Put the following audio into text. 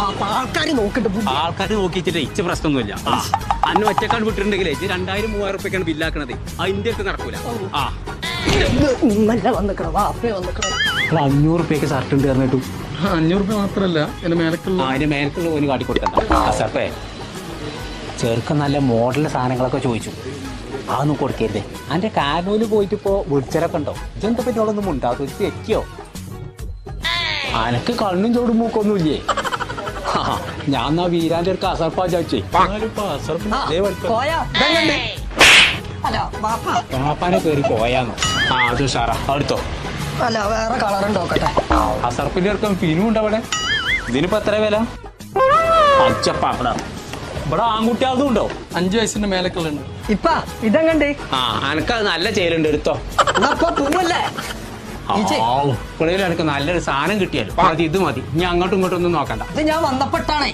ആൾക്കാര് നോക്കിട്ട് ആൾക്കാർ നോക്കിച്ചിട്ട് ഇച്ച പ്രശ്നമൊന്നുമില്ല. അന്ന് ഒറ്റക്കാട് വിട്ടിട്ടുണ്ടെങ്കിലേ 2000-3000 റുപ്യക്കാണ് ബില്ലാക്കണത്. അതിന്റെ അടുത്ത് നടക്കൂല. നല്ല വന്നിക്കണ വാപ്പേ വന്നിക്കണ 500 റുപ്യക്ക് ഷർട്ട് ഉണ്ട് പറഞ്ഞിട്ടു. 500 രൂപ മാത്രല്ല അതിന്റെ മേലക്കുള്ള അതിന്റെ മേലക്കുള്ള ഓന് കാട്ടിക്കൊടുക്കണ്ട. സർപ്പേ ചെറുക്ക നല്ല മോഡൽ സാധനങ്ങളൊക്കെ ചോദിച്ചു. അതൊന്നും കൊടുക്കരുതേ. അതിന്റെ കാരണൂല് പോയിട്ട് ഇപ്പോ വിളിച്ചലൊക്കെ ഉണ്ടോ? ഇതെന്താ പറ്റിയോളൊന്നും ഉണ്ടാകും. ഒരു തെറ്റിയോ? അനക്ക് കണ്ണും ചോടും മൂക്കൊന്നുമില്ലേ? ഞാൻ എന്നാ വീരാന്റെ ഒരു അസർപ്പാ ചോദിച്ചേ. പാപ്പാനെ കയറി പോയാന്നോ? അത് സാറാ അടുത്തോ. അല്ല വേറെ കളർ ഉണ്ടോക്കട്ടെ. അസർപ്പിന്റെ ഇറക്കം ഫിനും ഉണ്ട് അവിടെ. ഇതിനിപ്പോ എത്ര വില? അച്ചപ്പാ ഇവിടെ ആൺകുട്ടിയാതും ഉണ്ടോ? 5 വയസ്സിന്റെ മേലക്കുള്ളുണ്ട്. ഇപ്പ ഇതെങ്ങണ്ട്? അനക്കത് നല്ല ചേലുണ്ട്, എടുത്തോ. പൂവല്ലേ ഇപ്പോഴേലും എനിക്ക് നല്ലൊരു സാധനം കിട്ടിയാലോ. മതി, ഇത് മതി. ഇനി അങ്ങോട്ടും ഇങ്ങോട്ടും ഒന്നും നോക്കണ്ട. ഇത് ഞാൻ വന്നപ്പെട്ടാണേ.